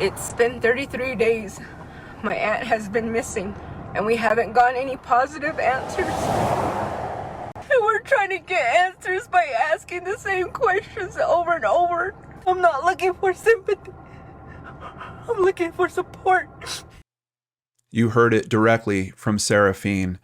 It's been 33 days. My aunt has been missing, and we haven't gotten any positive answers. And we're trying to get answers by asking the same questions over and over. I'm not looking for sympathy. I'm looking for support. You heard it directly from Seraphine.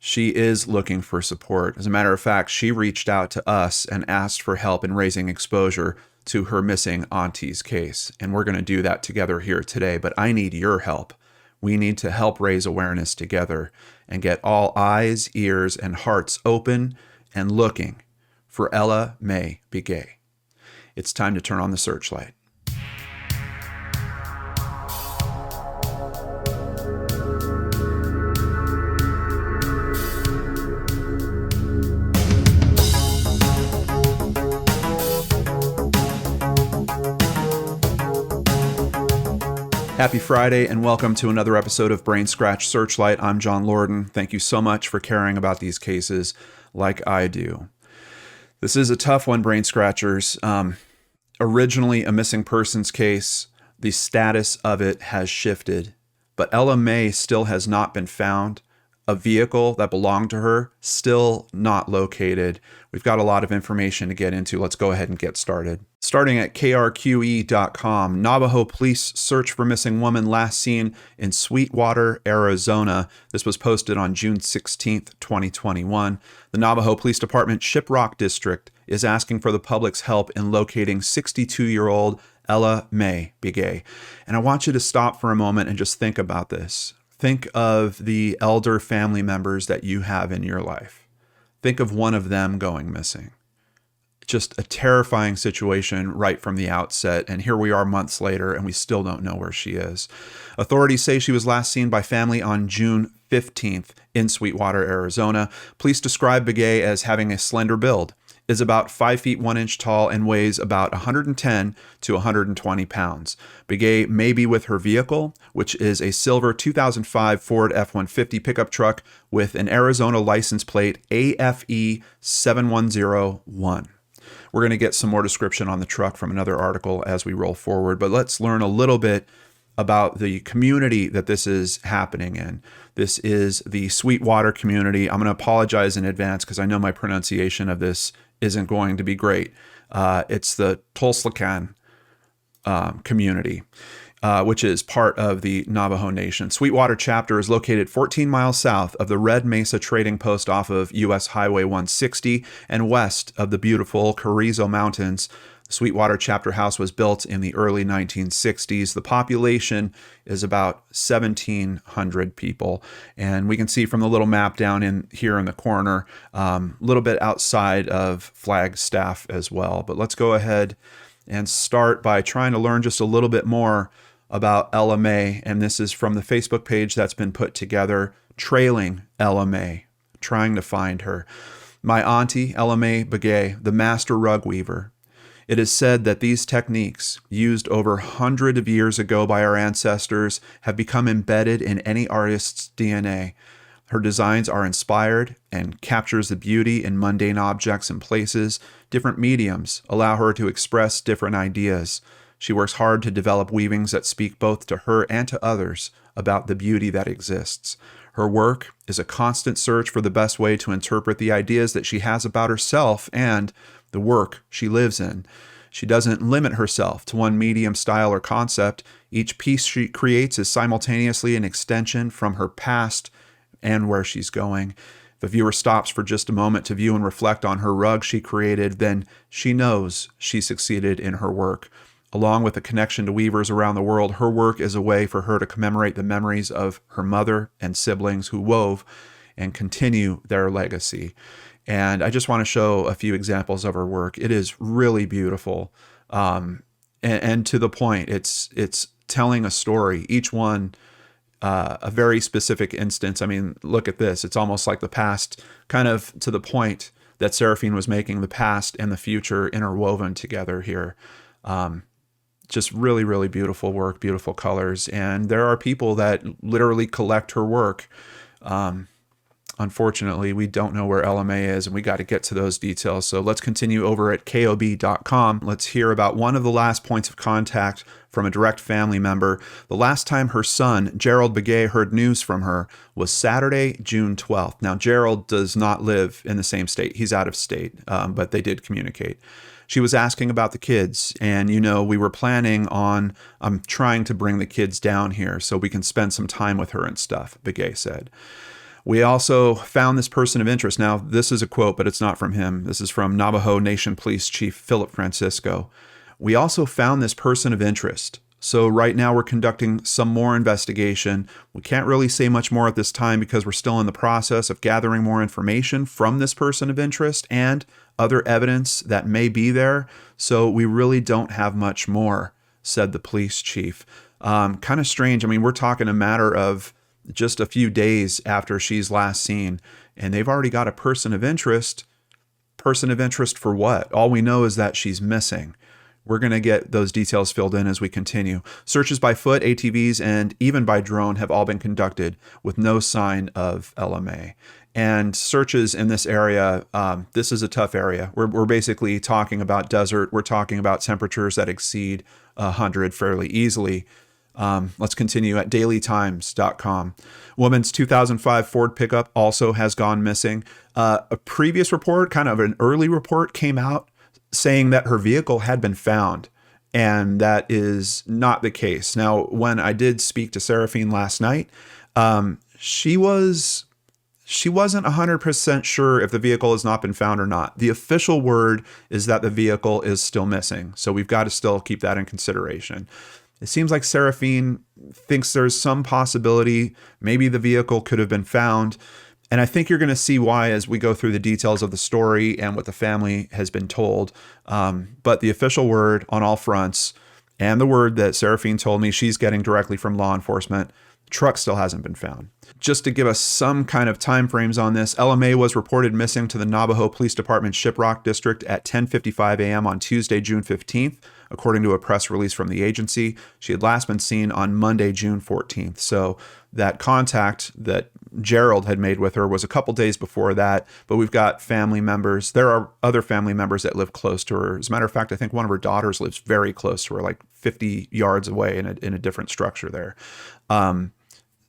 She is looking for support. As a matter of fact, she reached out to us and asked for help in raising exposure to her missing auntie's case. And we're going to do that together here today, but I need your help. We need to help raise awareness together and get all eyes, ears, and hearts open and looking for Ella Mae Begay. It's time to turn on the searchlight. Happy Friday and welcome to another episode of Brainscratch Searchlight. I'm John Lorden. Thank you so much for caring about these cases like I do. This is a tough one, Brain Scratchers. Originally a missing persons case, the status of it has shifted, but Ella Mae still has not been found. A vehicle that belonged to her still not located. We've got a lot of information to get into. Let's go ahead and get started. Starting at krqe.com, Navajo police search for missing woman last seen in Sweetwater, Arizona. This was posted on June 16th, 2021. The Navajo Police Department Shiprock District is asking for the public's help in locating 62-year-old Ella Mae Begay. And I want you to stop for a moment and just think about this. Think of the elder family members that you have in your life. Think of one of them going missing. Just a terrifying situation right from the outset. And here we are months later, and we still don't know where she is. Authorities say she was last seen by family on June 15th in Sweetwater, Arizona. Police describe Begay as having a slender build, is about 5 feet 1 inch tall, and weighs about 110 to 120 pounds. Begay may be with her vehicle, which is a silver 2005 Ford F-150 pickup truck with an Arizona license plate AFE 7101. We're going to get some more description on the truck from another article as we roll forward, but let's learn a little bit about the community that this is happening in. This is the Sweetwater community. I'm going to apologize in advance because I know my pronunciation of this isn't going to be great. It's the Tulslakan community, which is part of the Navajo Nation. Sweetwater chapter is located 14 miles south of the Red Mesa Trading Post off of U.S. Highway 160 and west of the beautiful Carrizo Mountains. Sweetwater chapter house was built in the early 1960s. The population is about 1,700 people. And we can see from the little map down in here in the corner, a little bit outside of Flagstaff as well. But let's go ahead and start by trying to learn just a little bit more about Ella Mae. And this is from the Facebook page that's been put together, Trailing Ella Mae, trying to find her. My auntie, Ella Mae Begay, the master rug weaver. It is said that these techniques, used over hundreds of years ago by our ancestors, have become embedded in any artist's DNA. Her designs are inspired and captures the beauty in mundane objects and places. Different mediums allow her to express different ideas. She works hard to develop weavings that speak both to her and to others about the beauty that exists. Her work is a constant search for the best way to interpret the ideas that she has about herself and the work she lives in. She doesn't limit herself to one medium, style, or concept. Each piece she creates is simultaneously an extension from her past and where she's going. If the viewer stops for just a moment to view and reflect on her rug she created, then she knows she succeeded in her work. Along with a connection to weavers around the world, her work is a way for her to commemorate the memories of her mother and siblings who wove and continue their legacy. And I just want to show a few examples of her work. It is really beautiful, and to the point. It's telling a story. Each one a very specific instance. I mean, look at this. It's almost like the past, kind of to the point that Seraphine was making, the past and the future interwoven together here. Just really, really beautiful work, beautiful colors. And there are people that literally collect her work. unfortunately, we don't know where LMA is, and we got to get to those details. So let's continue over at KOB.com. Let's hear about one of the last points of contact from a direct family member. The last time her son, Gerald Begay, heard news from her was Saturday, June 12th. Now, Gerald does not live in the same state. He's out of state, but they did communicate. She was asking about the kids, and we were planning on trying to bring the kids down here so we can spend some time with her and stuff, Begay said. We also found this person of interest. Now, this is a quote, but it's not from him. This is from Navajo Nation Police Chief Philip Francisco. We also found this person of interest. So right now we're conducting some more investigation. We can't really say much more at this time because we're still in the process of gathering more information from this person of interest and other evidence that may be there. So we really don't have much more, said the police chief. Kind of strange. I mean, we're talking a matter of just a few days after she's last seen, and they've already got a person of interest. Person of interest for what? All we know is that she's missing. We're going to get those details filled in as we continue. Searches by foot, ATVs, and even by drone have all been conducted with no sign of LMA. And searches in this area, this is a tough area. We're basically talking about desert. We're talking about temperatures that exceed 100 fairly easily. Let's continue at dailytimes.com. Woman's 2005 Ford pickup also has gone missing. A previous report, kind of an early report, came out saying that her vehicle had been found, and that is not the case. Now, when I did speak to Seraphine last night, she wasn't 100% sure if the vehicle has not been found or not. The official word is that the vehicle is still missing, so we've got to still keep that in consideration. It seems like Seraphine thinks there's some possibility maybe the vehicle could have been found. And I think you're going to see why as we go through the details of the story and what the family has been told. But the official word on all fronts, and the word that Seraphine told me she's getting directly from law enforcement, the truck still hasn't been found. Just to give us some kind of time frames on this, LMA was reported missing to the Navajo Police Department Shiprock District at 10:55 a.m. on Tuesday, June 15th. According to a press release from the agency, she had last been seen on Monday, June 14th. So that contact that Gerald had made with her was a couple days before that, but we've got family members. There are other family members that live close to her. As a matter of fact, I think one of her daughters lives very close to her, like 50 yards away in a different structure there.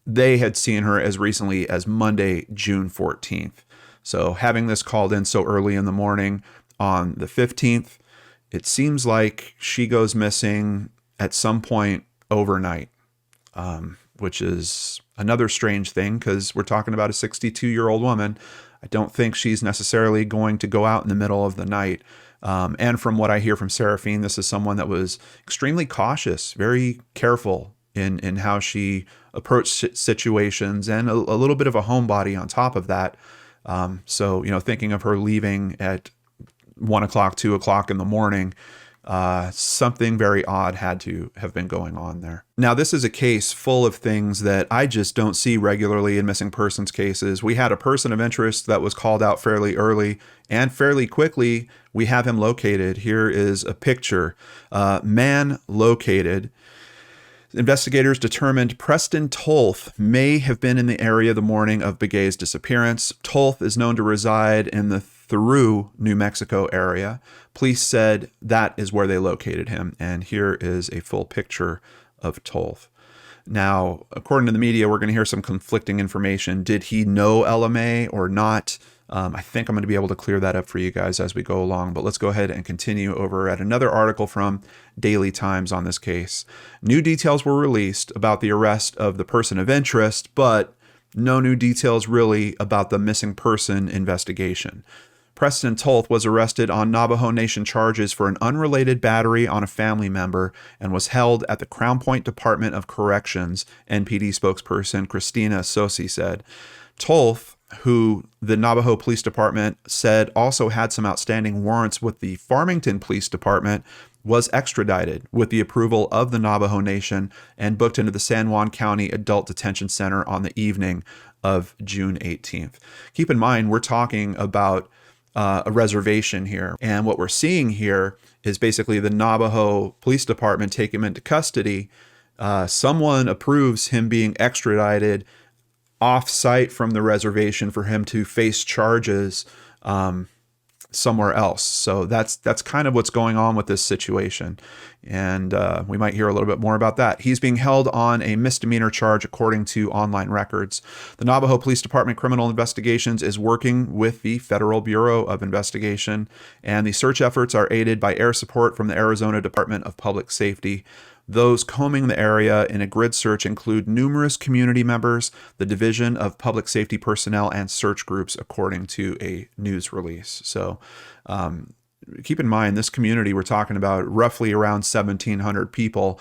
They had seen her as recently as Monday, June 14th. So having this called in so early in the morning on the 15th, it seems like she goes missing at some point overnight, which is another strange thing because we're talking about a 62-year-old woman. I don't think she's necessarily going to go out in the middle of the night. And from what I hear from Seraphine, this is someone that was extremely cautious, very careful in how she approached situations, and a little bit of a homebody on top of that. So, thinking of her leaving at 1 o'clock, 2 o'clock in the morning, something very odd had to have been going on there. Now, this is a case full of things that I just don't see regularly in missing persons cases. We had a person of interest that was called out fairly early, and fairly quickly we have him located. Here is a picture. Man located. Investigators determined Preston Tolth may have been in the area the morning of Begay's disappearance. Tolth is known to reside in the Thoreau, New Mexico area. Police said that is where they located him, and here is a full picture of Tolth. Now, according to the media, we're going to hear some conflicting information. Did he know LMA or not? I think I'm going to be able to clear that up for you guys as we go along, but let's go ahead and continue over at another article from Daily Times on this case. New details were released about the arrest of the person of interest, but no new details really about the missing person investigation. Preston Tolth was arrested on Navajo Nation charges for an unrelated battery on a family member and was held at the Crown Point Department of Corrections, NPD spokesperson Christina Sosi said. Tolth, who the Navajo Police Department said also had some outstanding warrants with the Farmington Police Department, was extradited with the approval of the Navajo Nation and booked into the San Juan County Adult Detention Center on the evening of June 18th. Keep in mind, we're talking about a reservation here. And what we're seeing here is basically the Navajo Police Department take him into custody. Someone approves him being extradited off-site from the reservation for him to face charges somewhere else. So that's kind of what's going on with this situation. And we might hear a little bit more about that. He's being held on a misdemeanor charge according to online records. The Navajo Police Department Criminal Investigations is working with the Federal Bureau of Investigation, and the search efforts are aided by air support from the Arizona Department of Public Safety. Those combing the area in a grid search include numerous community members, the Division of Public Safety personnel, and search groups, according to a news release. So keep in mind, this community we're talking about, roughly around 1,700 people,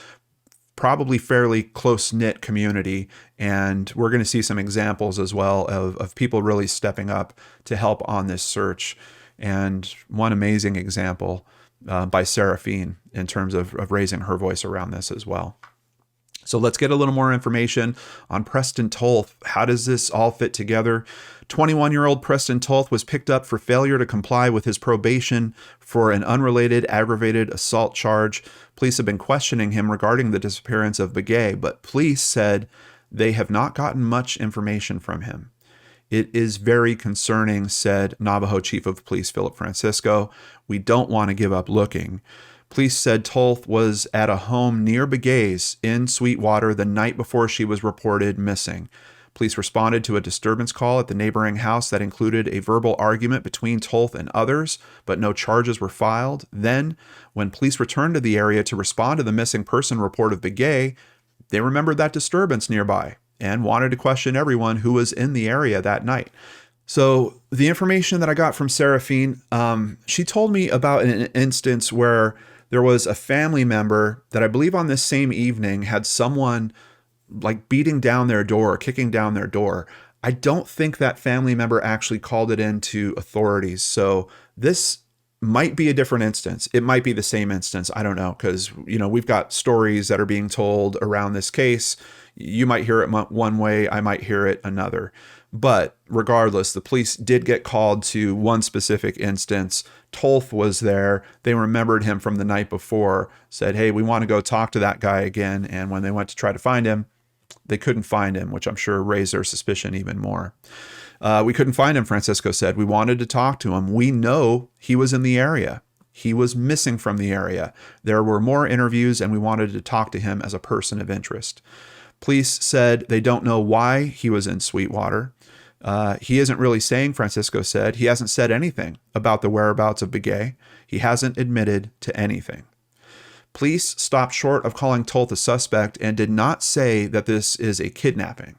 probably fairly close-knit community. And we're going to see some examples as well of people really stepping up to help on this search. And one amazing example by Seraphine in terms of raising her voice around this as well. So let's get a little more information on Preston Tolth. How does this all fit together? 21-year-old Preston Tolth was picked up for failure to comply with his probation for an unrelated aggravated assault charge. Police have been questioning him regarding the disappearance of Begay, but police said they have not gotten much information from him. It is very concerning, said Navajo Chief of Police Philip Francisco. We don't want to give up looking. Police said Tolth was at a home near Begay's in Sweetwater the night before she was reported missing. Police responded to a disturbance call at the neighboring house that included a verbal argument between Tolth and others, but no charges were filed. Then, when police returned to the area to respond to the missing person report of Begay, they remembered that disturbance nearby and wanted to question everyone who was in the area that night. So the information that I got from Seraphine, she told me about an instance where there was a family member that I believe on this same evening had someone like beating down their door, kicking down their door. I don't think that family member actually called it in to authorities. So this might be a different instance. It might be the same instance. I don't know, because, we've got stories that are being told around this case. You might hear it one way, I might hear it another. But regardless, the police did get called to one specific instance. Tolth was there. They remembered him from the night before, said, hey, we want to go talk to that guy again. And when they went to try to find him, they couldn't find him, which I'm sure raised their suspicion even more. We couldn't find him, Francisco said. We wanted to talk to him. We know he was in the area. He was missing from the area. There were more interviews, and we wanted to talk to him as a person of interest. Police said they don't know why he was in Sweetwater. He isn't really saying, Francisco said. He hasn't said anything about the whereabouts of Begay. He hasn't admitted to anything. Police stopped short of calling Tolth a suspect and did not say that this is a kidnapping.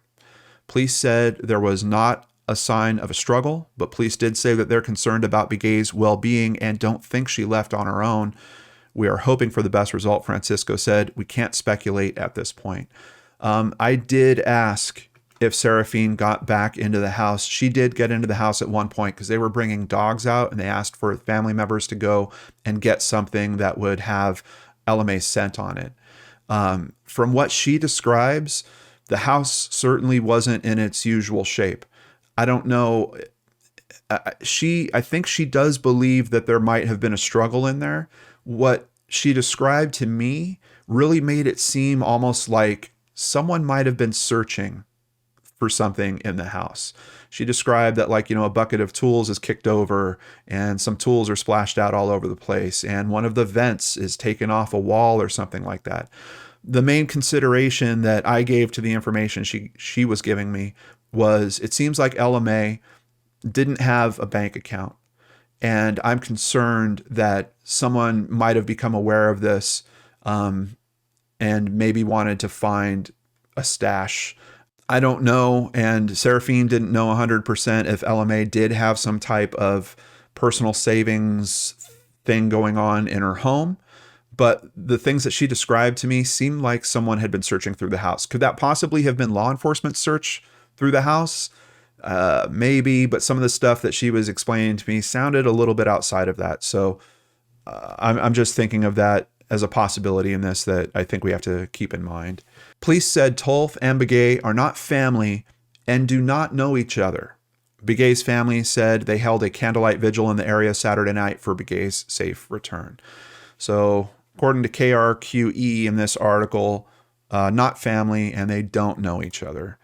Police said there was not a sign of a struggle, but police did say that they're concerned about Begay's well-being and don't think she left on her own. We are hoping for the best result, Francisco said. We can't speculate at this point. I did ask if Seraphine got back into the house. She did get into the house at one point because they were bringing dogs out, and they asked for family members to go and get something that would have LMA scent on it. From what she describes, the house certainly wasn't in its usual shape. I don't know. I think she does believe that there might have been a struggle in there. What she described to me really made it seem almost like someone might have been searching for something in the house. She described that a bucket of tools is kicked over and some tools are splashed out all over the place, and one of the vents is taken off a wall or something like that. The main consideration that I gave to the information she was giving me was it seems like LMA didn't have a bank account. And I'm concerned that someone might have become aware of this and maybe wanted to find a stash. I don't know. And Seraphine didn't know 100% if LMA did have some type of personal savings thing going on in her home. But the things that she described to me seemed like someone had been searching through the house. Could that possibly have been law enforcement search through the house? Maybe, but some of the stuff that she was explaining to me sounded a little bit outside of that. So I'm just thinking of that as a possibility in this that I think we have to keep in mind. Police said Tolth and Begay are not family and do not know each other. Begay's family said they held a candlelight vigil in the area Saturday night for Begay's safe return. So according to KRQE in this article, not family and they don't know each other.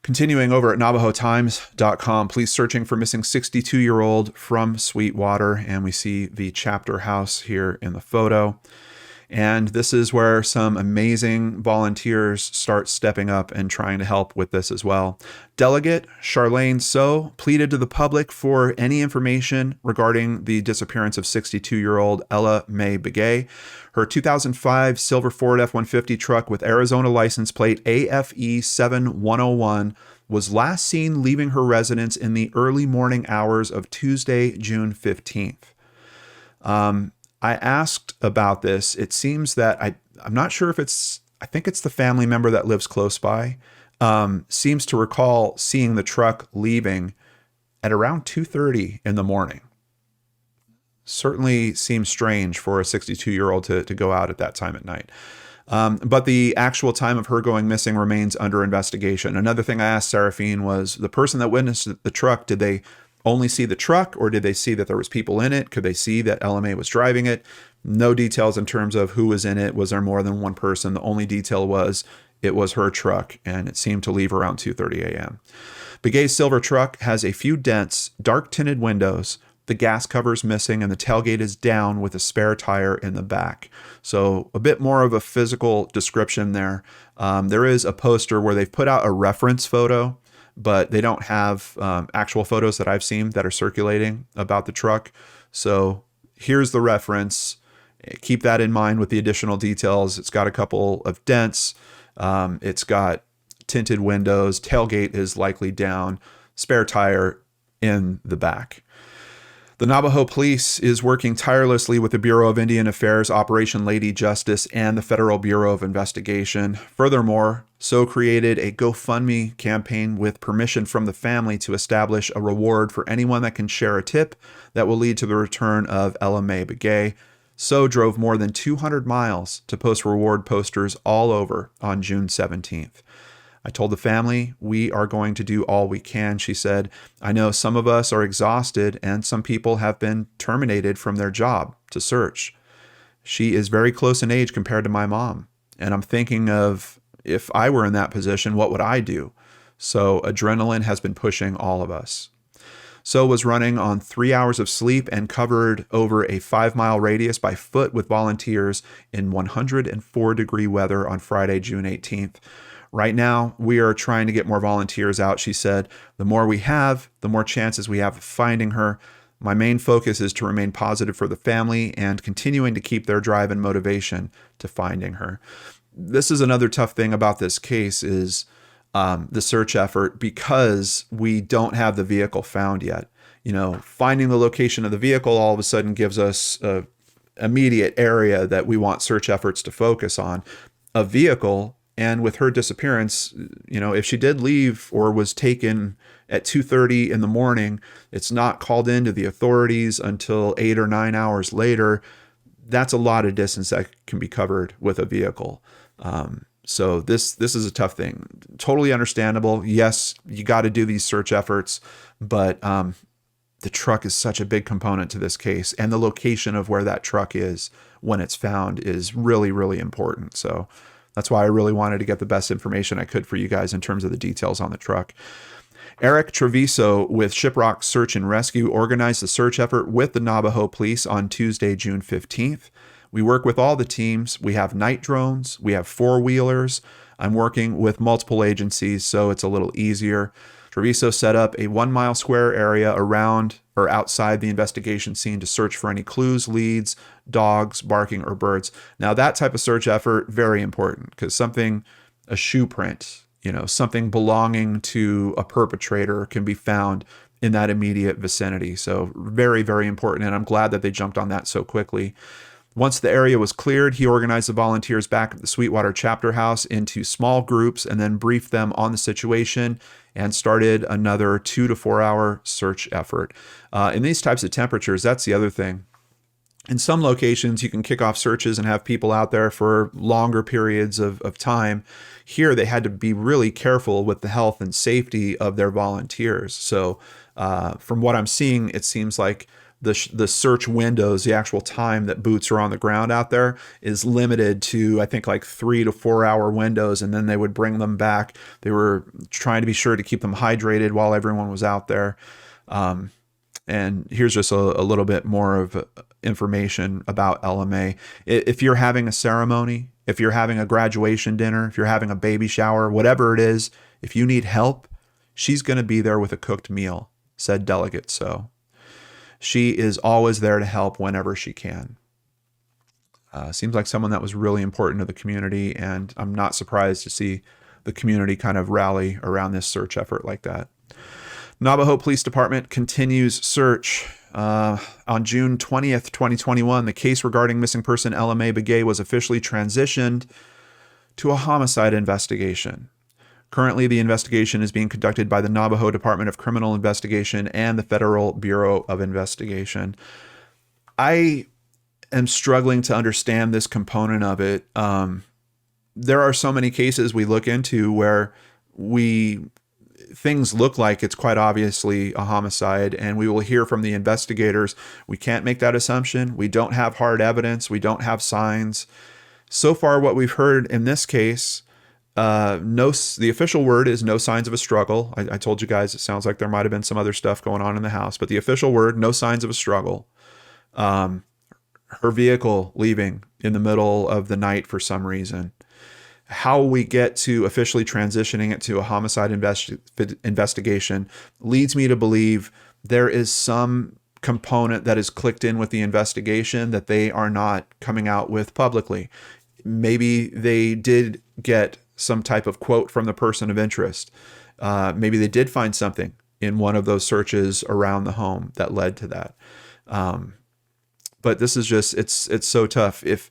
Continuing over at NavajoTimes.com, police searching for missing 62-year-old from Sweetwater, and we see the chapter house here in the photo. And this is where some amazing volunteers start stepping up and trying to help with this as well. Delegate Charlene So pleaded to the public for any information regarding the disappearance of 62-year-old Ella Mae Begay. Her 2005 silver Ford F-150 truck with Arizona license plate AFE 7101 was last seen leaving her residence in the early morning hours of Tuesday, June 15th. I asked about this. It seems that I'm not sure if I think it's the family member that lives close by, seems to recall seeing the truck leaving at around 2:30 in the morning. Certainly seems strange for a 62-year-old to go out at that time at night. But the actual time of her going missing remains under investigation. Another thing I asked Seraphine was, the person that witnessed the truck, did they only see the truck, or did they see that there was people in it? Could they see that Ella Mae was driving it? No details in terms of who was in it. Was there more than one person? The only detail was it was her truck, and it seemed to leave around 2:30 a.m. Begay's silver truck has a few dents, dark tinted windows, the gas cover's missing, and the tailgate is down with a spare tire in the back. So a bit more of a physical description there. There is a poster where they've put out a reference photo, but they don't have actual photos that I've seen that are circulating about the truck. So here's the reference. Keep that in mind with the additional details. It's got a couple of dents. It's got tinted windows. Tailgate is likely down. Spare tire in the back. The Navajo Police is working tirelessly with the Bureau of Indian Affairs, Operation Lady Justice, and the Federal Bureau of Investigation. Furthermore, So created a GoFundMe campaign with permission from the family to establish a reward for anyone that can share a tip that will lead to the return of Ella Mae Begay. So drove more than 200 miles to post reward posters all over on June 17th. I told the family, we are going to do all we can, she said. I know some of us are exhausted and some people have been terminated from their job to search. She is very close in age compared to my mom. And I'm thinking of, if I were in that position, what would I do? So adrenaline has been pushing all of us. So was running on 3 hours of sleep and covered over a 5-mile radius by foot with volunteers in 104-degree weather on Friday, June 18th. Right now, we are trying to get more volunteers out, she said. The more we have, the more chances we have of finding her. My main focus is to remain positive for the family and continuing to keep their drive and motivation to finding her. This is another tough thing about this case is the search effort, because we don't have the vehicle found yet. You know, finding the location of the vehicle all of a sudden gives us an immediate area that we want search efforts to focus on. A vehicle, and with her disappearance, you know, if she did leave or was taken at 2:30 in the morning, it's not called into the authorities until 8 or 9 hours later. That's a lot of distance that can be covered with a vehicle. So this is a tough thing. Totally understandable. Yes, you got to do these search efforts, but the truck is such a big component to this case, and the location of where that truck is when it's found is really, really important. So that's why I really wanted to get the best information I could for you guys in terms of the details on the truck. Eric Treviso with Shiprock Search and Rescue organized the search effort with the Navajo Police on Tuesday, June 15th. We work with all the teams. We have night drones. We have four-wheelers. I'm working with multiple agencies, so it's a little easier. Treviso set up a 1-mile square area around or outside the investigation scene to search for any clues, leads, dogs, barking, or birds. Now, that type of search effort, very important, because a shoe print, something belonging to a perpetrator can be found in that immediate vicinity. So very, very important, and I'm glad that they jumped on that so quickly. Once the area was cleared, he organized the volunteers back at the Sweetwater chapter house into small groups and then briefed them on the situation and started another 2 to 4 hour search effort. In these types of temperatures, that's the other thing. In some locations, you can kick off searches and have people out there for longer periods of time. Here, they had to be really careful with the health and safety of their volunteers. So from what I'm seeing, it seems like the search windows, the actual time that boots are on the ground out there, is limited to, I think, like 3 to 4 hour windows, and then they would bring them back. They were trying to be sure to keep them hydrated while everyone was out there. And here's just a little bit more of information about LMA. If you're having a ceremony, if you're having a graduation dinner, if you're having a baby shower, whatever it is, if you need help, she's going to be there with a cooked meal, said Delegate So. She is always there to help whenever she can. Seems like someone that was really important to the community, and I'm not surprised to see the community kind of rally around this search effort like that. Navajo Police Department continues search. On June 20th, 2021, the case regarding missing person LMA Begay was officially transitioned to a homicide investigation. Currently, the investigation is being conducted by the Navajo Department of Criminal Investigation and the Federal Bureau of Investigation. I am struggling to understand this component of it. There are so many cases we look into where things look like it's quite obviously a homicide, and we will hear from the investigators, we can't make that assumption. We don't have hard evidence. We don't have signs. So far, what we've heard in this case, the official word is no signs of a struggle. I told you guys it sounds like there might have been some other stuff going on in the house, but the official word, no signs of a struggle. Her vehicle leaving in the middle of the night for some reason. How we get to officially transitioning it to a homicide investigation leads me to believe there is some component that is clicked in with the investigation that they are not coming out with publicly. Maybe they did get some type of quote from the person of interest. Maybe they did find something in one of those searches around the home that led to that. But this is just, it's so tough. If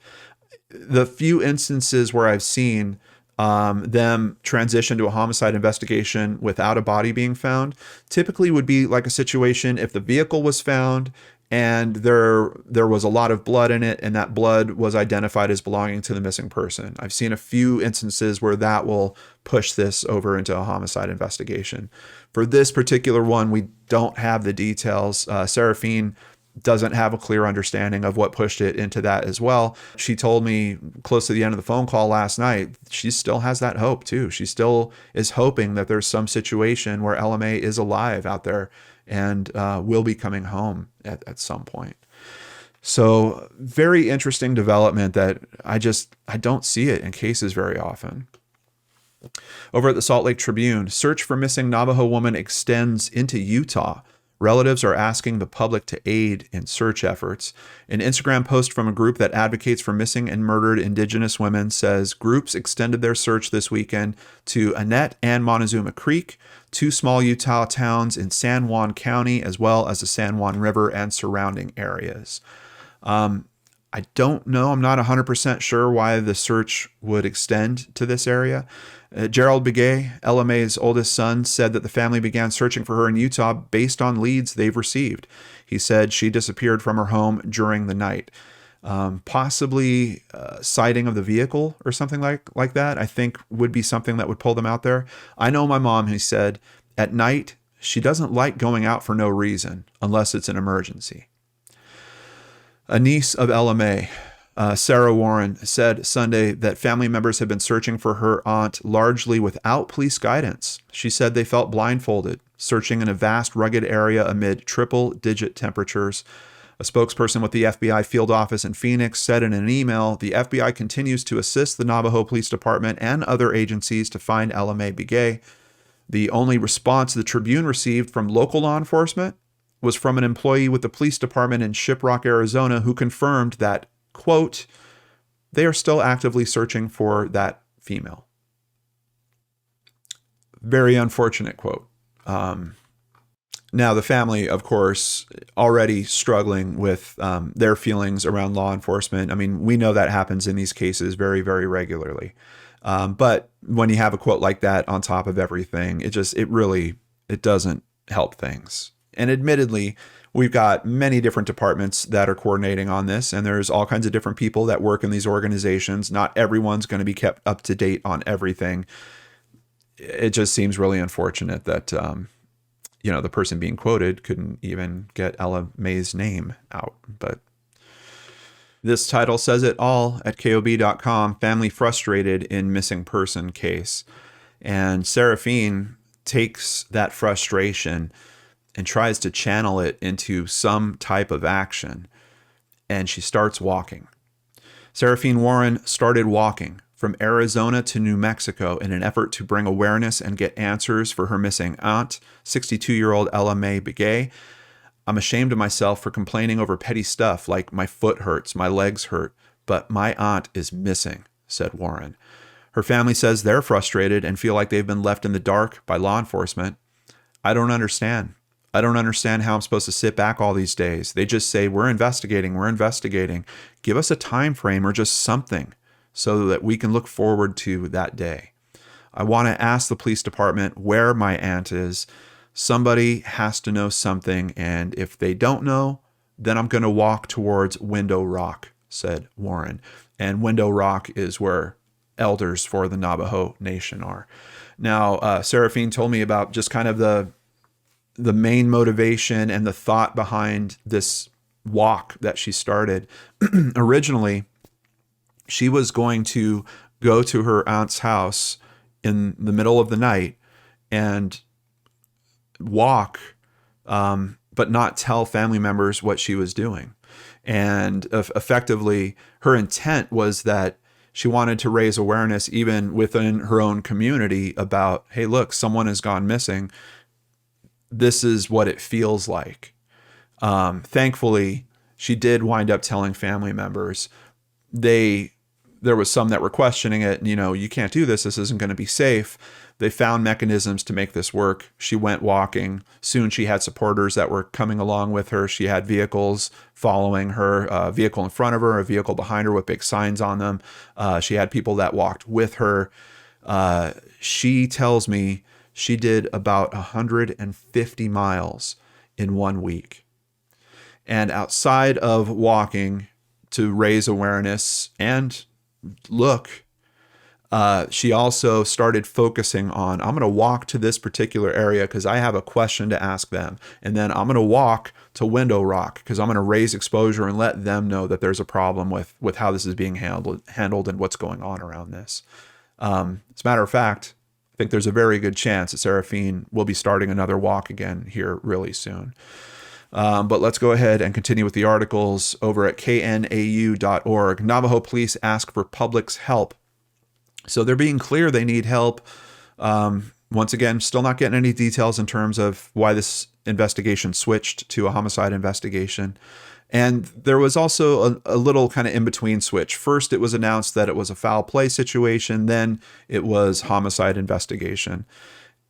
the few instances where I've seen them transition to a homicide investigation without a body being found, typically would be like a situation if the vehicle was found and there was a lot of blood in it, and that blood was identified as belonging to the missing person. I've seen a few instances where that will push this over into a homicide investigation. For this particular one, we don't have the details. Seraphine doesn't have a clear understanding of what pushed it into that as well. She told me close to the end of the phone call last night, she still has that hope too. She still is hoping that there's some situation where LMA is alive out there and will be coming home at some point. So very interesting development that I don't see it in cases very often. Over at the Salt Lake Tribune, search for missing Navajo woman extends into Utah. Relatives are asking the public to aid in search efforts. An Instagram post from a group that advocates for missing and murdered Indigenous women says groups extended their search this weekend to Annette and Montezuma Creek, two small Utah towns in San Juan County, as well as the San Juan River and surrounding areas. I don't know. I'm not 100% sure why the search would extend to this area. Gerald Begay, LMA's oldest son, said that the family began searching for her in Utah based on leads they've received. He said she disappeared from her home during the night. Possibly sighting of the vehicle or something like that, I think would be something that would pull them out there. I know my mom, he said, at night, she doesn't like going out for no reason unless it's an emergency. A niece of LMA, Sarah Warren, said Sunday that family members have been searching for her aunt largely without police guidance. She said they felt blindfolded, searching in a vast, rugged area amid triple-digit temperatures. A spokesperson with the FBI field office in Phoenix said in an email, the FBI continues to assist the Navajo Police Department and other agencies to find LMA Begay. The only response the Tribune received from local law enforcement was from an employee with the police department in Shiprock, Arizona, who confirmed that, quote, they are still actively searching for that female. Very unfortunate quote. Now, the family, of course, already struggling with their feelings around law enforcement. I mean, we know that happens in these cases very, very regularly. But when you have a quote like that on top of everything, it doesn't help things. And admittedly, we've got many different departments that are coordinating on this, and there's all kinds of different people that work in these organizations. Not everyone's going to be kept up to date on everything. It just seems really unfortunate that, the person being quoted couldn't even get Ella May's name out. But this title says it all at KOB.com. Family frustrated in missing person case. And Seraphine takes that frustration and tries to channel it into some type of action. And she starts walking. Seraphine Warren started walking from Arizona to New Mexico in an effort to bring awareness and get answers for her missing aunt, 62-year-old Ella May Begay. I'm ashamed of myself for complaining over petty stuff like my foot hurts, my legs hurt, but my aunt is missing, said Warren. Her family says they're frustrated and feel like they've been left in the dark by law enforcement. I don't understand. I don't understand how I'm supposed to sit back all these days. They just say, we're investigating, we're investigating. Give us a time frame or just something so that we can look forward to that day. I want to ask the police department where my aunt is. Somebody has to know something, and if they don't know, then I'm going to walk towards Window Rock, said Warren. And Window Rock is where elders for the Navajo Nation are. Now, Seraphine told me about just kind of the main motivation and the thought behind this walk that she started. Originally, she was going to go to her aunt's house in the middle of the night and walk, but not tell family members what she was doing. And effectively, her intent was that she wanted to raise awareness even within her own community about, hey, look, someone has gone missing. This is what it feels like. Thankfully, she did wind up telling family members. There was some that were questioning it. You can't do this. This isn't going to be safe. They found mechanisms to make this work. She went walking. Soon she had supporters that were coming along with her. She had vehicles following her, a vehicle in front of her, a vehicle behind her with big signs on them. She had people that walked with her. She tells me she did about 150 miles in 1 week. And outside of walking to raise awareness and look, she also started focusing on, I'm going to walk to this particular area because I have a question to ask them. And then I'm going to walk to Window Rock because I'm going to raise exposure and let them know that there's a problem with how this is being handled and what's going on around this. As a matter of fact, I think there's a very good chance that Seraphine will be starting another walk again here really soon. But let's go ahead and continue with the articles over at knau.org. Navajo police ask for public's help. So they're being clear they need help. Once again, still not getting any details in terms of why this investigation switched to a homicide investigation. And there was also a little kind of in-between switch. First, it was announced that it was a foul play situation. Then it was homicide investigation.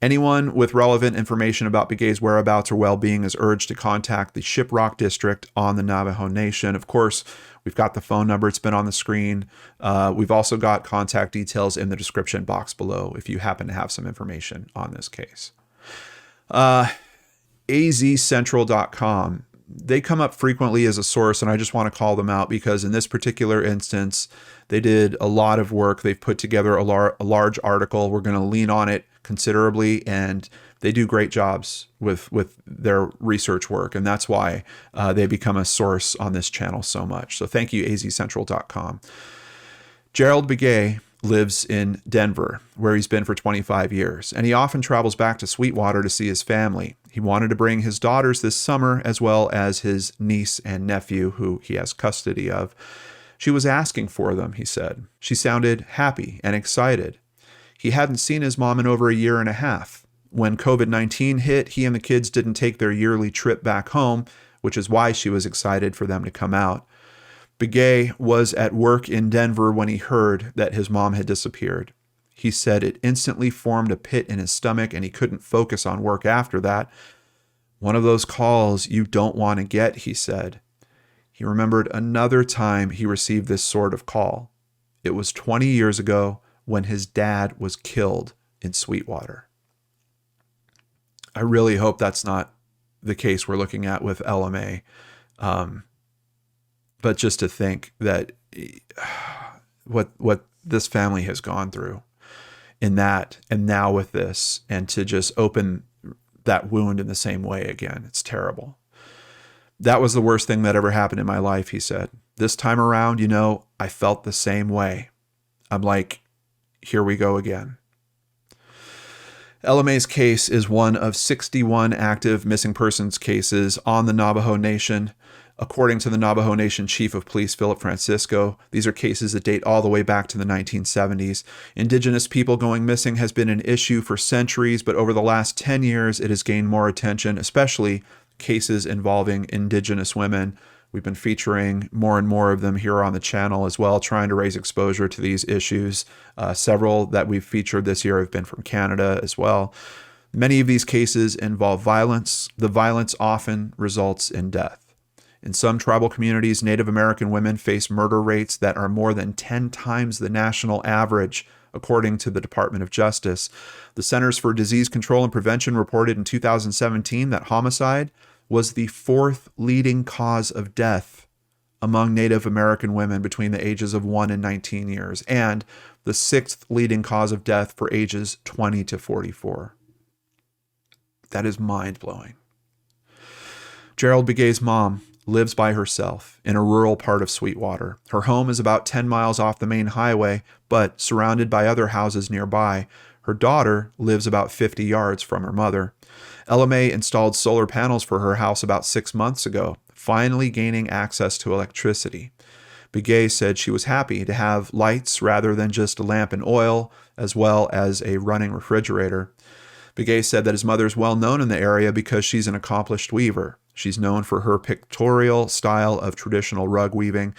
Anyone with relevant information about Begay's whereabouts or well-being is urged to contact the Shiprock district on the Navajo Nation. Of course, we've got the phone number. It's been on the screen. We've also got contact details in the description box below if you happen to have some information on this case. azcentral.com. They come up frequently as a source, and I just want to call them out because in this particular instance, they did a lot of work. They've put together a large article. We're going to lean on it considerably, and they do great jobs with their research work, and that's why they become a source on this channel so much. So thank you, azcentral.com. Gerald Begay lives in Denver, where he's been for 25 years, and he often travels back to Sweetwater to see his family. He wanted to bring his daughters this summer, as well as his niece and nephew, who he has custody of. She was asking for them, he said. She sounded happy and excited. He hadn't seen his mom in over a year and a half. When COVID-19 hit, he and the kids didn't take their yearly trip back home, which is why she was excited for them to come out. Begay was at work in Denver when he heard that his mom had disappeared. He said it instantly formed a pit in his stomach and he couldn't focus on work after that. One of those calls you don't want to get, he said. He remembered another time he received this sort of call. It was 20 years ago when his dad was killed in Sweetwater. I really hope that's not the case we're looking at with Ella May. But just to think that what this family has gone through in that, and now with this, and to just open that wound in the same way again. It's terrible. That was the worst thing that ever happened in my life, he said. This time around, I felt the same way. I'm like, here we go again. LMA's case is one of 61 active missing persons cases on the Navajo Nation. According to the Navajo Nation Chief of Police, Philip Francisco, these are cases that date all the way back to the 1970s. Indigenous people going missing has been an issue for centuries, but over the last 10 years, it has gained more attention, especially cases involving Indigenous women. We've been featuring more and more of them here on the channel as well, trying to raise exposure to these issues. Several that we've featured this year have been from Canada as well. Many of these cases involve violence. The violence often results in death. In some tribal communities, Native American women face murder rates that are more than 10 times the national average, according to the Department of Justice. The Centers for Disease Control and Prevention reported in 2017 that homicide was the fourth leading cause of death among Native American women between the ages of 1 and 19 years, and the sixth leading cause of death for ages 20 to 44. That is mind-blowing. Gerald Begay's mom lives by herself in a rural part of Sweetwater. Her home is about 10 miles off the main highway, but surrounded by other houses nearby. Her daughter lives about 50 yards from her mother. LMA installed solar panels for her house about 6 months ago, finally gaining access to electricity. Begay said she was happy to have lights rather than just a lamp and oil, as well as a running refrigerator. Begay said that his mother is well known in the area because she's an accomplished weaver. She's known for her pictorial style of traditional rug weaving.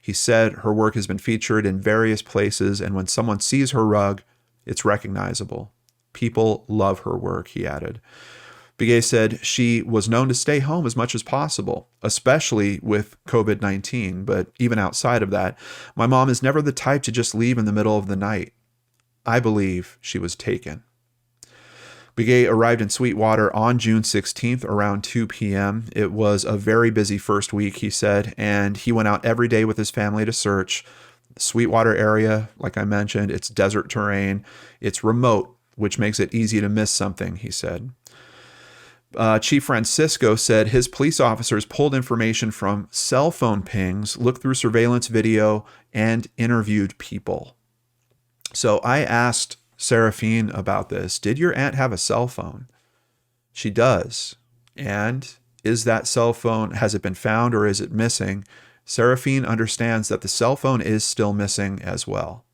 He said her work has been featured in various places, and when someone sees her rug, it's recognizable. People love her work, he added. Begay said she was known to stay home as much as possible, especially with COVID-19, but even outside of that, my mom is never the type to just leave in the middle of the night. I believe she was taken. Begay arrived in Sweetwater on June 16th around 2 p.m. It was a very busy first week, he said, and he went out every day with his family to search. The Sweetwater area, like I mentioned, it's desert terrain. It's remote, which makes it easy to miss something, he said. Chief Francisco said his police officers pulled information from cell phone pings, looked through surveillance video, and interviewed people. So I asked Seraphine about this. Did your aunt have a cell phone? She does. And is that cell phone, has it been found or is it missing? Seraphine understands that the cell phone is still missing as well.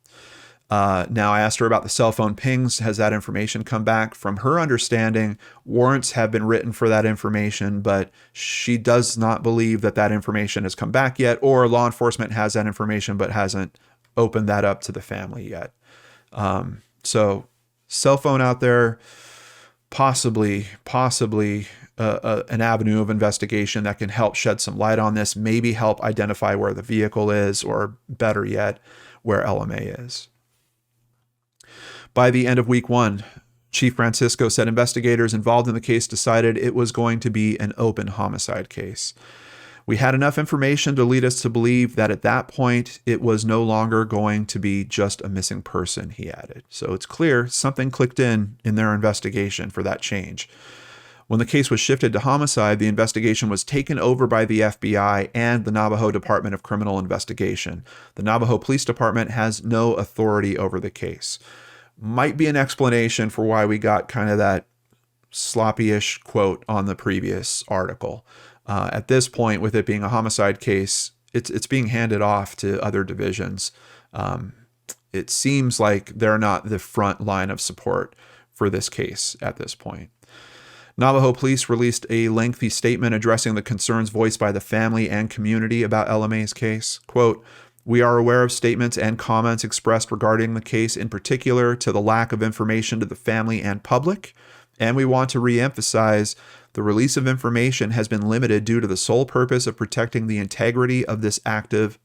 Now, I asked her about the cell phone pings. Has that information come back? From her understanding, warrants have been written for that information, but she does not believe that that information has come back yet, or law enforcement has that information but hasn't opened that up to the family yet. So cell phone out there, possibly an avenue of investigation that can help shed some light on this, maybe help identify where the vehicle is, or better yet, where LMA is. By the end of week 1, Chief Francisco said investigators involved in the case decided it was going to be an open homicide case. We had enough information to lead us to believe that at that point, it was no longer going to be just a missing person, he added. So it's clear something clicked in their investigation for that change. When the case was shifted to homicide, the investigation was taken over by the FBI and the Navajo Department of Criminal Investigation. The Navajo Police Department has no authority over the case. Might be an explanation for why we got kind of that sloppy-ish quote on the previous article. At this point, with it being a homicide case, it's being handed off to other divisions. It seems like they're not the front line of support for this case at this point. Navajo police released a lengthy statement addressing the concerns voiced by the family and community about LMA's case. Quote, "We are aware of statements and comments expressed regarding the case, in particular to the lack of information to the family and public, and we want to reemphasize the release of information has been limited due to the sole purpose of protecting the integrity of this active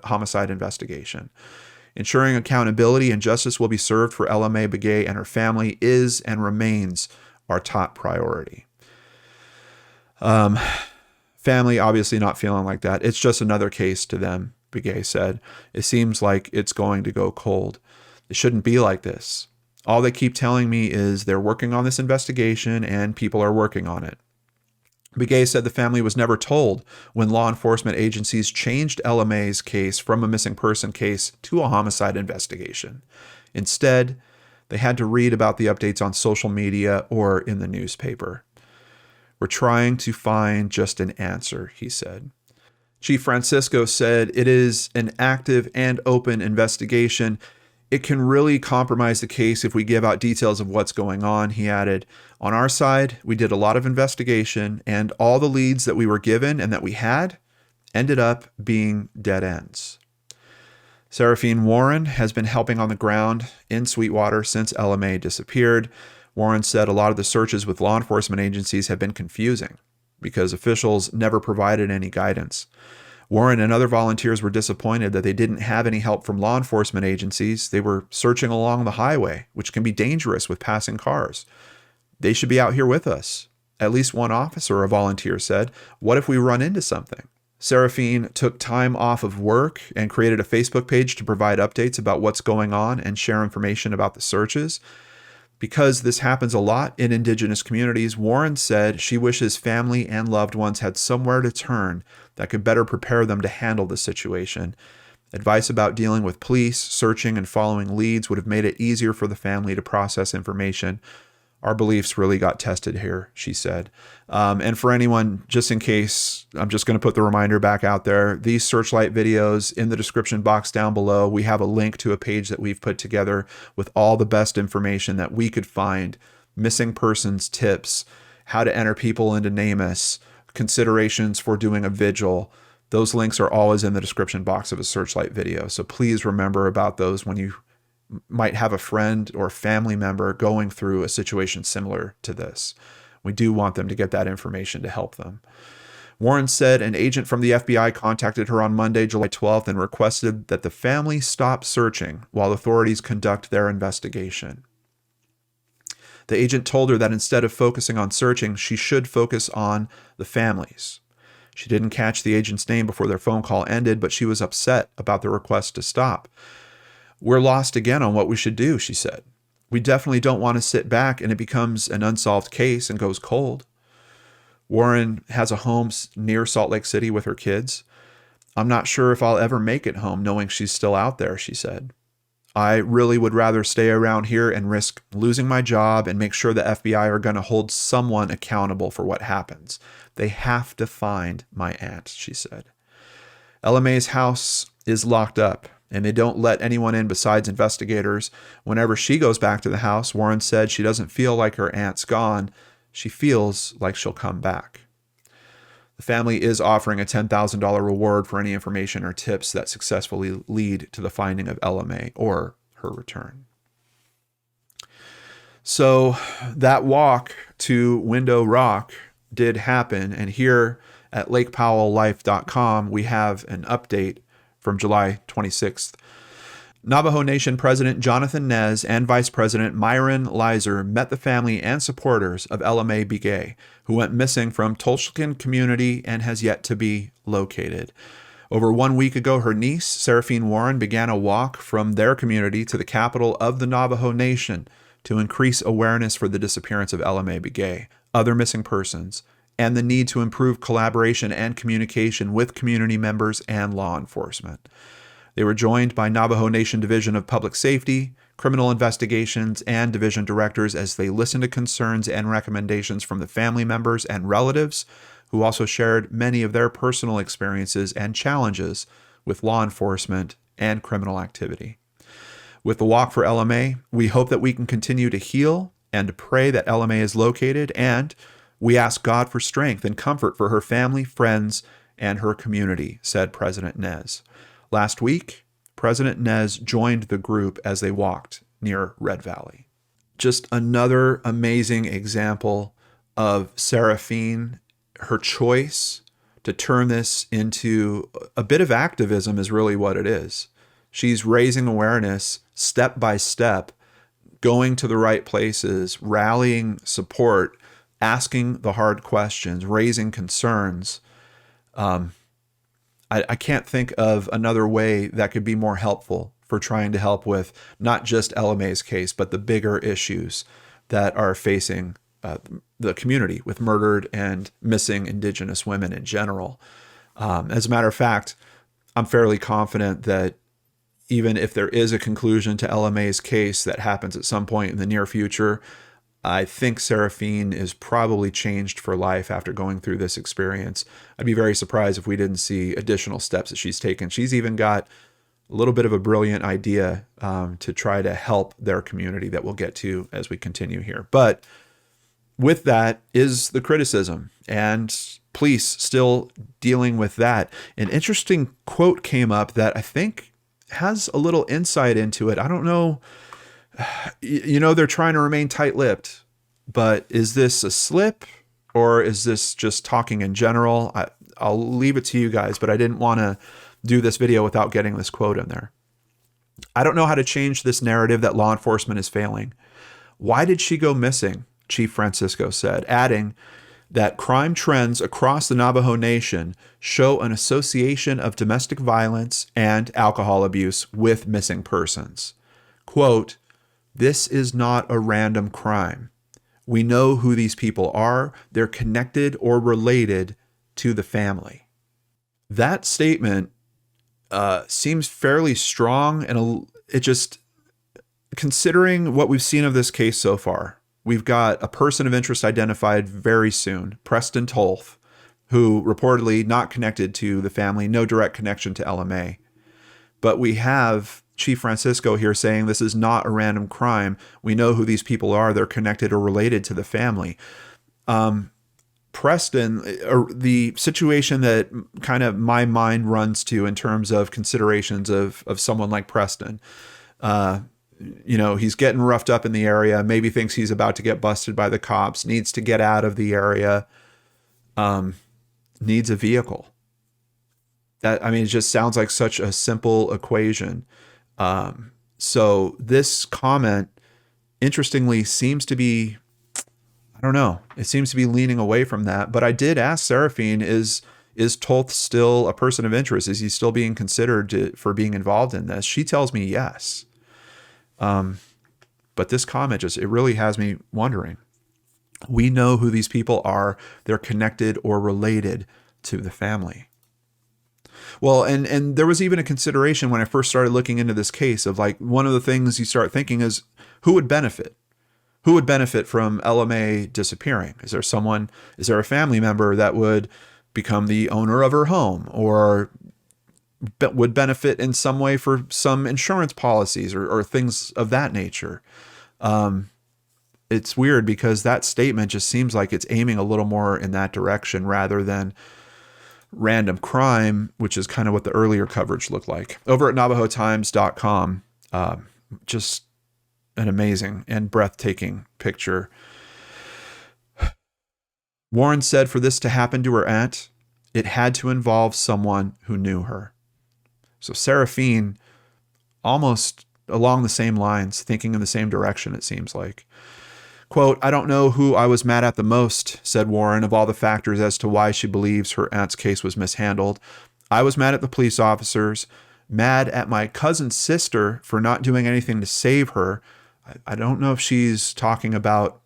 homicide investigation. Ensuring accountability and justice will be served for LMA Begay and her family is and remains our top priority." Family obviously not feeling like that. It's just another case to them, Begay said. It seems like it's going to go cold. It shouldn't be like this. All they keep telling me is they're working on this investigation and people are working on it. Begay said the family was never told when law enforcement agencies changed LMA's case from a missing person case to a homicide investigation. Instead, they had to read about the updates on social media or in the newspaper. We're trying to find just an answer, he said. Chief Francisco said it is an active and open investigation. It can really compromise the case if we give out details of what's going on, he added. On our side, we did a lot of investigation, and all the leads that we were given and that we had ended up being dead ends. Seraphine Warren has been helping on the ground in Sweetwater since LMA disappeared. Warren said a lot of the searches with law enforcement agencies have been confusing because officials never provided any guidance. Warren and other volunteers were disappointed that they didn't have any help from law enforcement agencies. They were searching along the highway, which can be dangerous with passing cars. They should be out here with us. At least one officer or volunteer said, "What if we run into something?" Seraphine took time off of work and created a Facebook page to provide updates about what's going on and share information about the searches. Because this happens a lot in Indigenous communities, Warren said she wishes family and loved ones had somewhere to turn that could better prepare them to handle the situation. Advice about dealing with police, searching, and following leads would have made it easier for the family to process information. Our beliefs really got tested here, she said. And for anyone, just in case, I'm just going to put the reminder back out there. These Searchlight videos in the description box down below, we have a link to a page that we've put together with all the best information that we could find, missing persons tips, how to enter people into NamUs, considerations for doing a vigil. Those links are always in the description box of a Searchlight video. So please remember about those when you might have a friend or family member going through a situation similar to this. We do want them to get that information to help them. Warren said an agent from the FBI contacted her on Monday, July 12th, and requested that the family stop searching while authorities conduct their investigation. The agent told her that instead of focusing on searching, she should focus on the families. She didn't catch the agent's name before their phone call ended, but she was upset about the request to stop. "We're lost again on what we should do," she said. "We definitely don't want to sit back and it becomes an unsolved case and goes cold." Warren has a home near Salt Lake City with her kids. "I'm not sure if I'll ever make it home knowing she's still out there," she said. "I really would rather stay around here and risk losing my job and make sure the FBI are going to hold someone accountable for what happens. They have to find my aunt," she said. LMA's house is locked up, and they don't let anyone in besides investigators. Whenever she goes back to the house, Warren said she doesn't feel like her aunt's gone. She feels like she'll come back. The family is offering a $10,000 reward for any information or tips that successfully lead to the finding of LMA or her return. So that walk to Window Rock did happen, and here at lakepowelllife.com, we have an update from July 26th. Navajo Nation President Jonathan Nez and Vice President Myron Lizer met the family and supporters of LMA Begay, who went missing from Tolshkin community and has yet to be located. Over 1 week ago, her niece, Seraphine Warren, began a walk from their community to the capital of the Navajo Nation to increase awareness for the disappearance of LMA Begay, other missing persons, and the need to improve collaboration and communication with community members and law enforcement. They were joined by Navajo Nation Division of Public Safety, Criminal Investigations, and Division Directors as they listened to concerns and recommendations from the family members and relatives, who also shared many of their personal experiences and challenges with law enforcement and criminal activity. With the Walk for LMA, we hope that we can continue to heal and to pray that LMA is located, and we ask God for strength and comfort for her family, friends, and her community, said President Nez. Last week, President Nez joined the group as they walked near Red Valley. Just another amazing example of Seraphine, her choice to turn this into a bit of activism is really what it is. She's raising awareness step by step, going to the right places, rallying support, asking the hard questions, raising concerns. I can't think of another way that could be more helpful for trying to help with not just LMA's case, but the bigger issues that are facing the community with murdered and missing Indigenous women in general. As a matter of fact, I'm fairly confident that even if there is a conclusion to LMA's case that happens at some point in the near future, I think Seraphine is probably changed for life after going through this experience. I'd be very surprised if we didn't see additional steps that she's taken. She's even got a little bit of a brilliant idea to try to help their community that we'll get to as we continue here. But with that is the criticism, and police still dealing with that. An interesting quote came up that I think has a little insight into it. I don't know. They're trying to remain tight-lipped, but is this a slip or is this just talking in general? I'll leave it to you guys, but I didn't want to do this video without getting this quote in there. I don't know how to change this narrative that law enforcement is failing. Why did she go missing? Chief Francisco said, adding that crime trends across the Navajo Nation show an association of domestic violence and alcohol abuse with missing persons. Quote, "This is not a random crime. We know who these people are. They're connected or related to the family." That statement seems fairly strong, and it just, considering what we've seen of this case so far, we've got a person of interest identified very soon, Preston Tolf, who reportedly not connected to the family, no direct connection to LMA. But we have Chief Francisco here saying this is not a random crime. We know who these people are. They're connected or related to the family. Preston, the situation that kind of my mind runs to in terms of considerations of someone like Preston, he's getting roughed up in the area, maybe thinks he's about to get busted by the cops, needs to get out of the area, needs a vehicle. It just sounds like such a simple equation. So this comment, interestingly, seems to be, I don't know, it seems to be leaning away from that. But I did ask Seraphine, is Tolth still a person of interest? Is he still being considered for being involved in this? She tells me yes. But this comment it really has me wondering. We know who these people are. They're connected or related to the family. Well, and there was even a consideration when I first started looking into this case of, like, one of the things you start thinking is who would benefit? Who would benefit from LMA disappearing? Is there a family member that would become the owner of her home, or would benefit in some way for some insurance policies or things of that nature? It's weird because that statement just seems like it's aiming a little more in that direction rather than random crime, which is kind of what the earlier coverage looked like. Over at NavajoTimes.com, just an amazing and breathtaking picture. Warren said for this to happen to her aunt, it had to involve someone who knew her. So Seraphine, almost along the same lines, thinking in the same direction, it seems like. Quote, "I don't know who I was mad at the most," said Warren, of all the factors as to why she believes her aunt's case was mishandled. "I was mad at the police officers, mad at my cousin's sister for not doing anything to save her." I don't know if she's talking about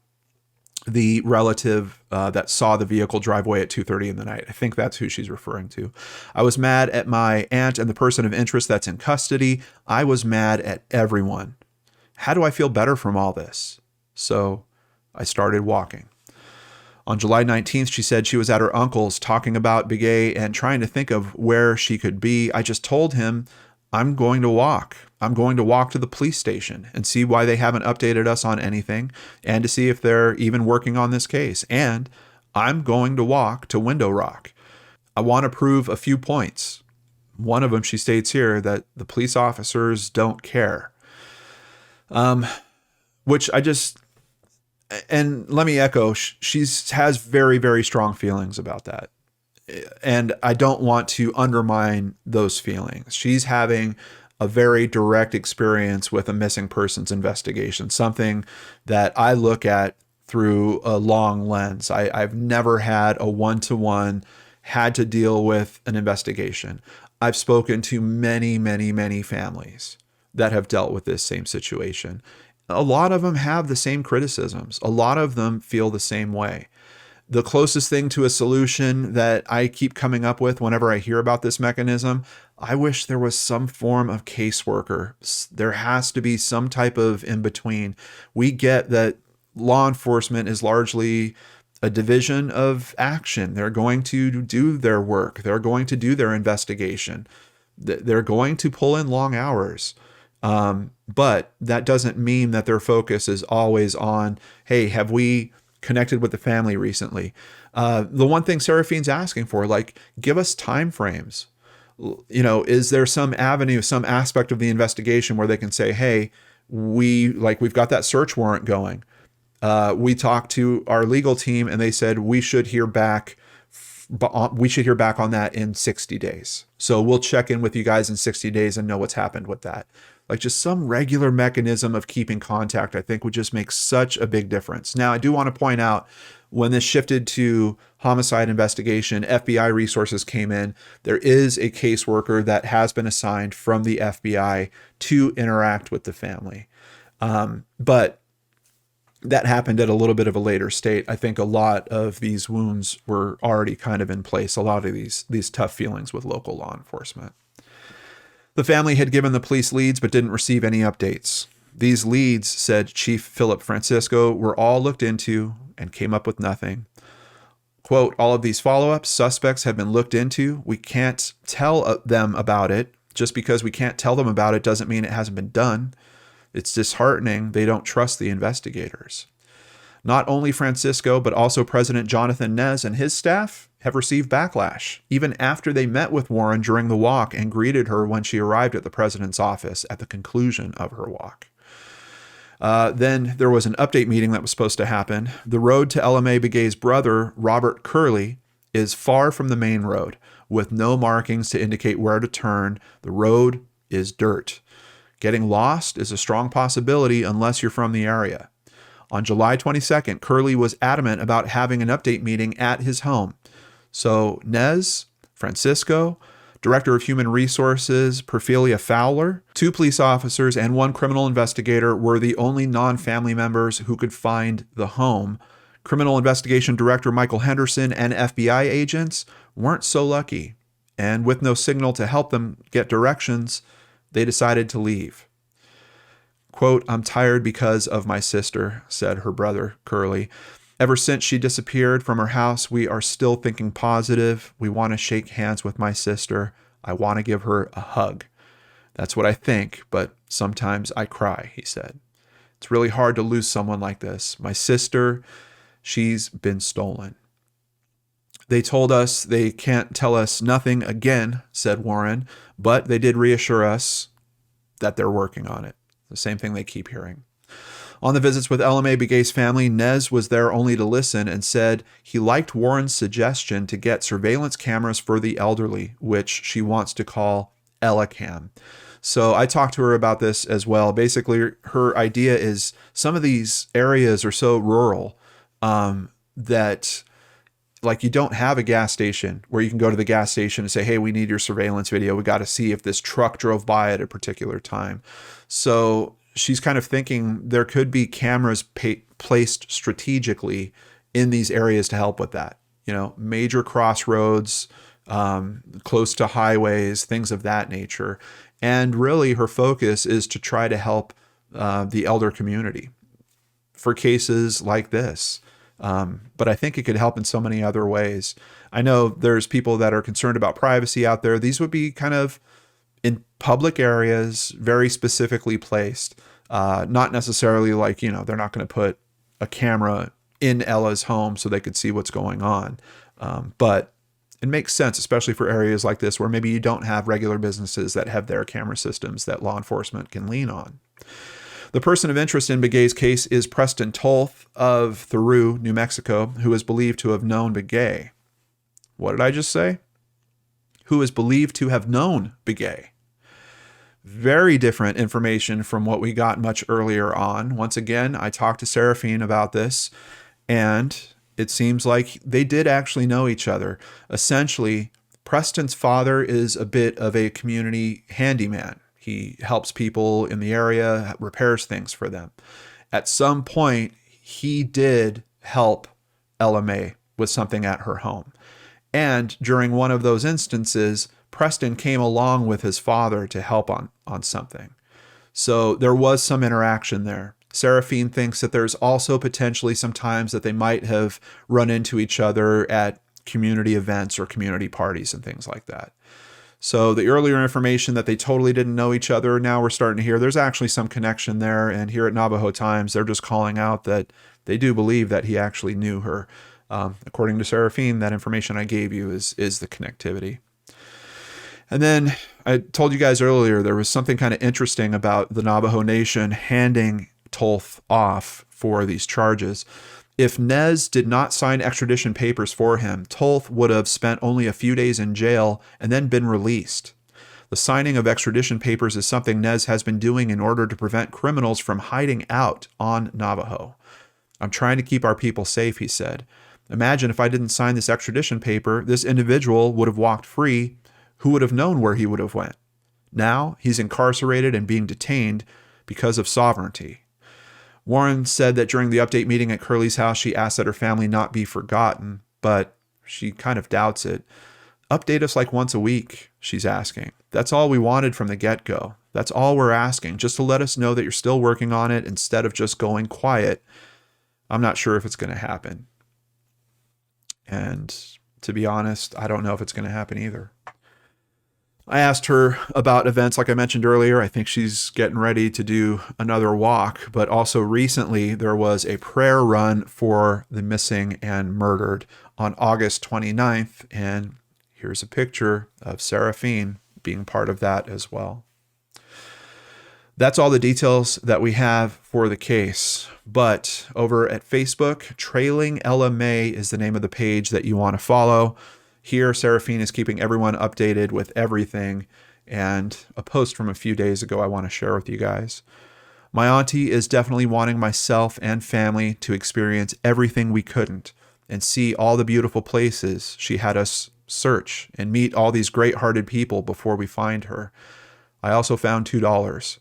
the relative that saw the vehicle drive away at 2:30 in the night. I think that's who she's referring to. "I was mad at my aunt and the person of interest that's in custody. I was mad at everyone. How do I feel better from all this? So I started walking." On July 19th, she said she was at her uncle's talking about Begay and trying to think of where she could be. "I just told him, I'm going to walk. I'm going to walk to the police station and see why they haven't updated us on anything, and to see if they're even working on this case. And I'm going to walk to Window Rock. I want to prove a few points." One of them, she states here, that the police officers don't care. Which I just... And let me echo, she has very, very strong feelings about that. And I don't want to undermine those feelings. She's having a very direct experience with a missing persons investigation, something that I look at through a long lens. I've never had a one-to-one, had to deal with an investigation. I've spoken to many, many, many families that have dealt with this same situation. A lot of them have the same criticisms. A lot of them feel the same way. The closest thing to a solution that I keep coming up with whenever I hear about this mechanism, I wish there was some form of caseworker. There has to be some type of in-between. We get that law enforcement is largely a division of action. They're going to do their work. They're going to do their investigation. They're going to pull in long hours. But that doesn't mean that their focus is always on, hey, have we connected with the family recently? The one thing Seraphine's asking for, like, give us time frames. Is there some avenue, some aspect of the investigation where they can say, hey, we've got that search warrant going. We talked to our legal team and they said we should hear back on that in 60 days. So we'll check in with you guys in 60 days and know what's happened with that. Like, just some regular mechanism of keeping contact, I think, would just make such a big difference. Now, I do want to point out, when this shifted to homicide investigation, FBI resources came in. There is a caseworker that has been assigned from the FBI to interact with the family. But that happened at a little bit of a later state. I think a lot of these wounds were already kind of in place, a lot of these tough feelings with local law enforcement. The family had given the police leads but didn't receive any updates. These leads, said Chief Philip Francisco, were all looked into and came up with nothing. Quote, all of these follow-ups, suspects have been looked into. We can't tell them about it. Just because we can't tell them about it doesn't mean it hasn't been done. It's disheartening. They don't trust the investigators. Not only Francisco, but also President Jonathan Nez and his staff have received backlash, even after they met with Warren during the walk and greeted her when she arrived at the president's office at the conclusion of her walk. Then there was an update meeting that was supposed to happen. The road to LMA Begay's brother, Robert Curley, is far from the main road, with no markings to indicate where to turn. The road is dirt. Getting lost is a strong possibility unless you're from the area. On July 22nd, Curley was adamant about having an update meeting at his home. So Nez, Francisco, Director of Human Resources, Perfilia Fowler, 2 police officers, and 1 criminal investigator were the only non-family members who could find the home. Criminal Investigation Director Michael Henderson and FBI agents weren't so lucky. And with no signal to help them get directions, they decided to leave. Quote, I'm tired because of my sister, said her brother, Curley. Ever since she disappeared from her house, we are still thinking positive. We want to shake hands with my sister. I want to give her a hug. That's what I think, but sometimes I cry, he said. It's really hard to lose someone like this. My sister, she's been stolen. They told us they can't tell us nothing again, said Warren, but they did reassure us that they're working on it. The same thing they keep hearing. On the visits with LMA Begay's family, Nez was there only to listen and said he liked Warren's suggestion to get surveillance cameras for the elderly, which she wants to call EllaCam. So I talked to her about this as well. Basically, her idea is some of these areas are so rural that, like, you don't have a gas station where you can go to the gas station and say, hey, we need your surveillance video. We got to see if this truck drove by at a particular time. So she's kind of thinking there could be cameras placed strategically in these areas to help with that. Major crossroads, close to highways, things of that nature. And really her focus is to try to help the elder community for cases like this. But I think it could help in so many other ways. I know there's people that are concerned about privacy out there. These would be kind of in public areas, very specifically placed. Not necessarily like, they're not going to put a camera in Ella's home so they could see what's going on. But it makes sense, especially for areas like this where maybe you don't have regular businesses that have their camera systems that law enforcement can lean on. The person of interest in Begay's case is Preston Tolth of Thoreau, New Mexico, who is believed to have known Begay. What did I just say? Who is believed to have known Begay. Very different information from what we got much earlier on. Once again, I talked to Seraphine about this, and it seems like they did actually know each other. Essentially, Preston's father is a bit of a community handyman. He helps people in the area, repairs things for them. At some point, he did help Ella May with something at her home. And during one of those instances, Preston came along with his father to help on something. So there was some interaction there. Seraphine thinks that there's also potentially some times that they might have run into each other at community events or community parties and things like that. So the earlier information that they totally didn't know each other, now we're starting to hear there's actually some connection there. And here at Navajo Times, they're just calling out that they do believe that he actually knew her. According to Seraphine, that information I gave you is the connectivity. And then I told you guys earlier, there was something kind of interesting about the Navajo Nation handing Tolth off for these charges. If Nez did not sign extradition papers for him, Tolth would have spent only a few days in jail and then been released. The signing of extradition papers is something Nez has been doing in order to prevent criminals from hiding out on Navajo. I'm trying to keep our people safe, he said. Imagine if I didn't sign this extradition paper, this individual would have walked free. Who would have known where he would have went? Now he's incarcerated and being detained because of sovereignty. Warren said that during the update meeting at Curly's house, she asked that her family not be forgotten, but she kind of doubts it. Update us like once a week, she's asking. That's all we wanted from the get-go. That's all we're asking, just to let us know that you're still working on it instead of just going quiet. I'm not sure if it's going to happen. And to be honest, I don't know if it's going to happen either. I asked her about events like I mentioned earlier. I think she's getting ready to do another walk, but also recently there was a prayer run for the missing and murdered on August 29th. And here's a picture of Seraphine being part of that as well. That's all the details that we have for the case. But over at Facebook, Trailing Ella May is the name of the page that you want to follow. Here, Seraphine is keeping everyone updated with everything, and a post from a few days ago I want to share with you guys. My auntie is definitely wanting myself and family to experience everything we couldn't and see all the beautiful places she had us search and meet all these great-hearted people before we find her. I also found $2.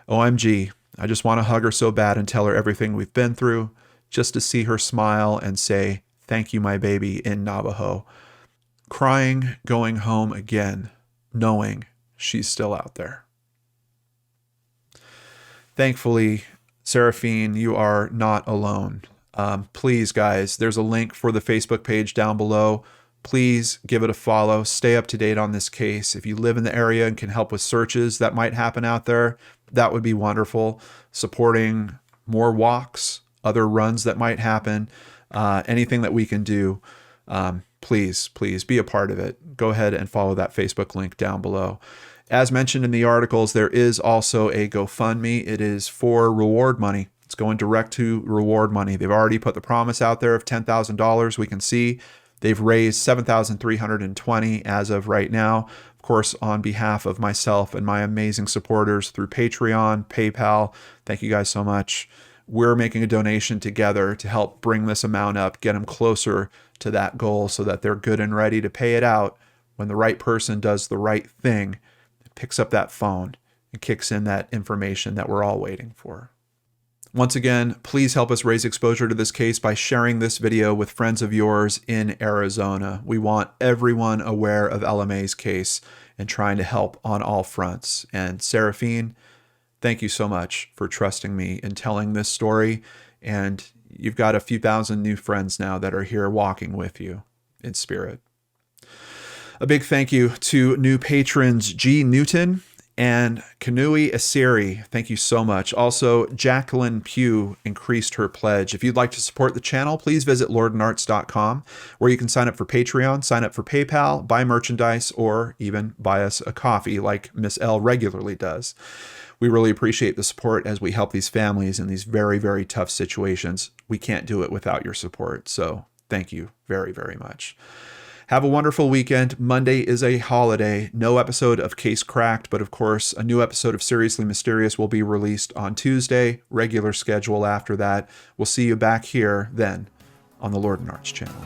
OMG, I just want to hug her so bad and tell her everything we've been through, just to see her smile and say, "Thank you, my baby," in Navajo. Crying, going home again, knowing she's still out there. Thankfully, Seraphine, you are not alone. Please, guys, there's a link for the Facebook page down below. Please give it a follow. Stay up to date on this case. If you live in the area and can help with searches that might happen out there, that would be wonderful. Supporting more walks, other runs that might happen, anything that we can do. Please be a part of it. Go ahead and follow that Facebook link down below. As mentioned in the articles, there is also a GoFundMe. It is for reward money. It's going direct to reward money. They've already put the promise out there of $10,000. We can see they've raised $7,320 as of right now. Of course, on behalf of myself and my amazing supporters through Patreon, PayPal, thank you guys so much. We're making a donation together to help bring this amount up, get them closer to that goal so that they're good and ready to pay it out when the right person does the right thing, picks up that phone and kicks in that information that we're all waiting for. Once again, please help us raise exposure to this case by sharing this video with friends of yours in Arizona. We want everyone aware of Ella May's case and trying to help on all fronts. And Seraphine, thank you so much for trusting me in telling this story. And you've got a few thousand new friends now that are here walking with you in spirit. A big thank you to new patrons G. Newton and Kanui Asiri. Thank you so much. Also, Jacqueline Pugh increased her pledge. If you'd like to support the channel, please visit lordandarts.com, where you can sign up for Patreon, sign up for PayPal, buy merchandise, or even buy us a coffee like Miss L regularly does. We really appreciate the support as we help these families in these very, very tough situations. We can't do it without your support. So thank you very, very much. Have a wonderful weekend. Monday is a holiday. No episode of Case Cracked, but of course, a new episode of Seriously Mysterious will be released on Tuesday. Regular schedule after that. We'll see you back here then on the Lord and Arts channel.